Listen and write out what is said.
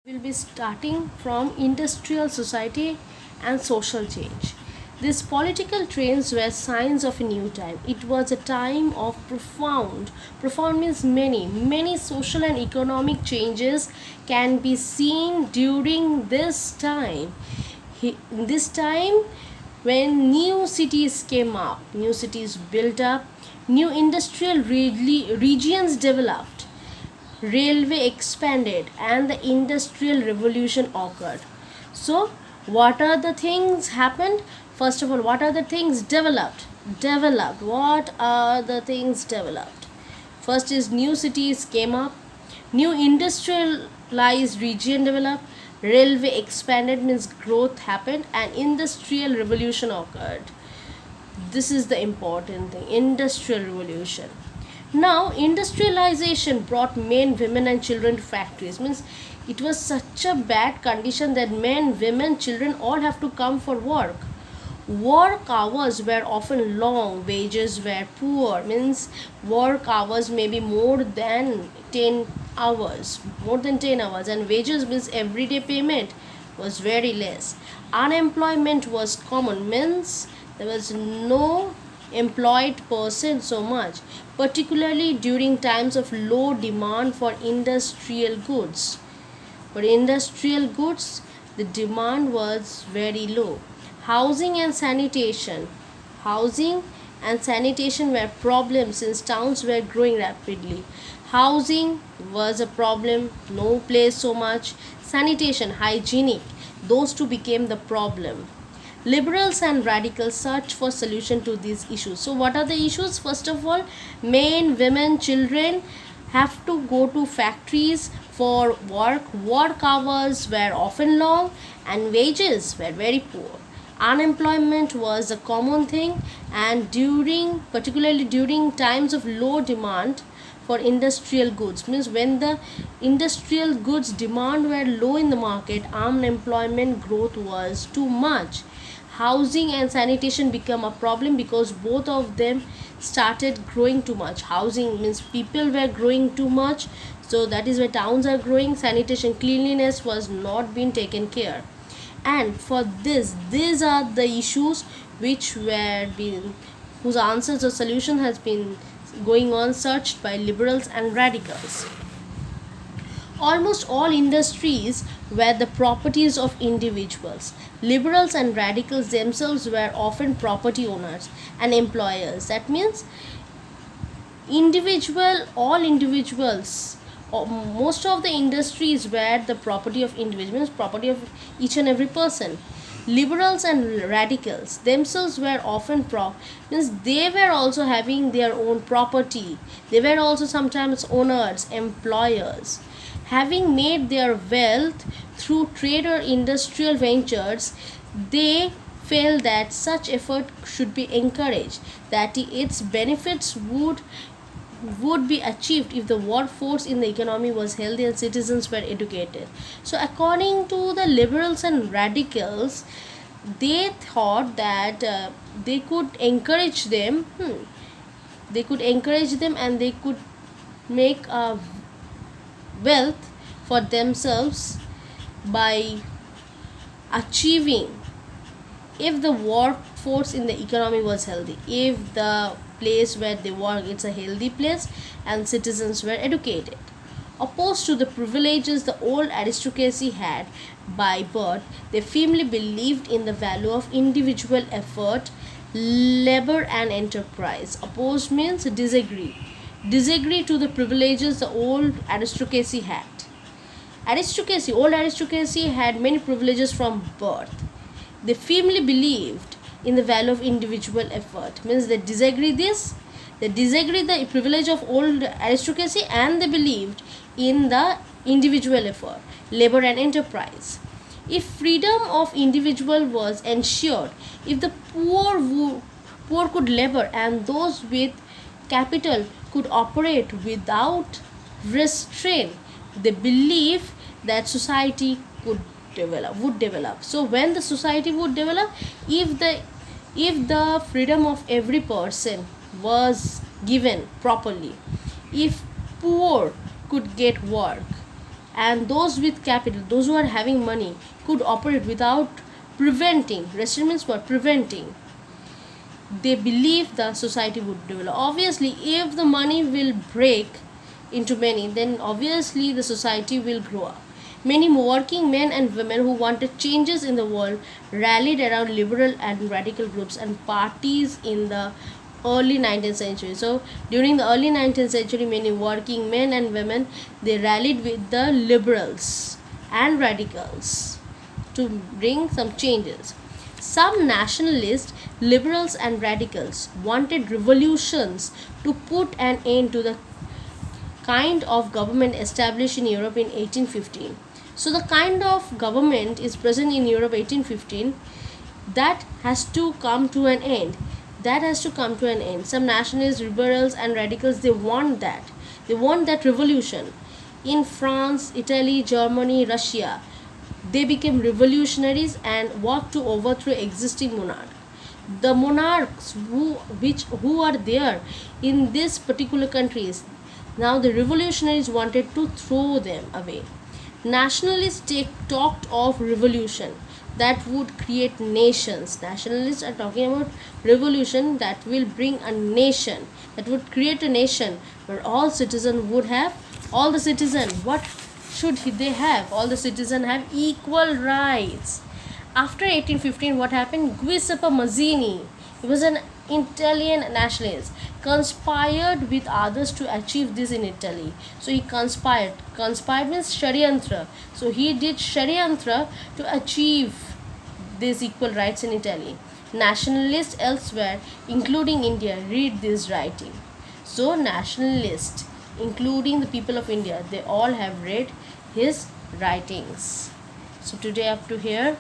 Will be starting from industrial society and social change. These political trends were signs of a new time. It was a time of profound means many social and economic changes can be seen during this time. This time when new cities came up, new cities built up, new industrial regions developed, railway expanded, and the industrial revolution occurred. So what are the things happened? First of all, what are the things developed? What are the things developed? First is new cities came up, new industrialized region developed, railway expanded means growth happened, and industrial revolution occurred. This is the important thing, industrial revolution. Now industrialization brought men, women and children to factories. Means it was such a bad condition that men, women, children all have to come for work. Work hours were often long, wages were poor. Means work hours may be more than 10 hours, and wages means everyday payment was very less. Unemployment was common, means there was no employed person so much, particularly during times of low demand for industrial goods. For industrial goods, the demand was very low. Housing and sanitation. Housing and sanitation were problems since towns were growing rapidly. Housing was a problem, no place so much. Sanitation, hygienic, those two became the problem. Liberals and radicals search for solution to these issues. So what are the issues? First of all, men, women, children have to go to factories for work. Work hours were often long and wages were very poor. Unemployment was a common thing, and particularly during times of low demand for industrial goods, means when the industrial goods demand were low in the market, unemployment growth was too much. Housing and sanitation become a problem because both of them started growing too much. Housing means people were growing too much, so that is why towns are growing. Sanitation, cleanliness was not being taken care, and for this, these are the issues which were being, whose answers or solution has been going on searched by liberals and radicals. Almost all industries were the properties of individuals. Liberals and radicals themselves were often property owners and employers. That means all individuals, or most of the industries were the property of individuals, property of each and every person. Liberals and radicals themselves were often means they were also having their own property. They were also sometimes owners, employers. Having made their wealth through trade or industrial ventures, they felt that such effort should be encouraged, that its benefits would be achieved if the workforce in the economy was healthy and citizens were educated. So according to the liberals and radicals, they thought that they could encourage them and they could make a wealth for themselves by achieving, if the workforce in the economy was healthy, if the place where they work it's a healthy place and citizens were educated. Opposed to the privileges the old aristocracy had by birth, they firmly believed in the value of individual effort, labor and enterprise. Opposed means disagree to the privileges the old aristocracy had. Old aristocracy had many privileges from birth. They firmly believed in the value of individual effort, means they disagree the privilege of old aristocracy, and they believed in the individual effort, labor and enterprise. If freedom of individual was ensured, if the poor could labor and those with capital could operate without restraint, they believe that society would develop. So when the society would develop, if the freedom of every person was given properly, if poor could get work and those with capital, those who are having money, could operate without preventing. Restraint were preventing. They believe the society would develop. Obviously, if the money will break into many, then obviously the society will grow up. Many working men and women who wanted changes in the world rallied around liberal and radical groups and parties in the early 19th century. So during the early 19th century, many working men and women, they rallied with the liberals and radicals to bring some changes. Some nationalists, liberals, and radicals wanted revolutions to put an end to the kind of government established in Europe in 1815. So the kind of government is present in Europe 1815, that has to come to an end. That has to come to an end. Some nationalists, liberals, and radicals, they want that. They want that revolution. In France, Italy, Germany, Russia, they became revolutionaries and worked to overthrow existing monarchs. The monarchs who are there in these particular countries, now the revolutionaries wanted to throw them away. Nationalists talked of revolution that would create nations. Nationalists are talking about revolution that will bring a nation, that would create a nation where all citizens would have, all the citizens, what should they have? All the citizens have equal rights. After 1815, what happened? Giuseppe Mazzini, he was an Italian nationalist, conspired with others to achieve this in Italy. So he conspired. Conspired means Shariantra. So he did Shariantra to achieve these equal rights in Italy. Nationalists elsewhere, including India, read this writing. So nationalists, including the people of India, they all have read his writings. So today up to here.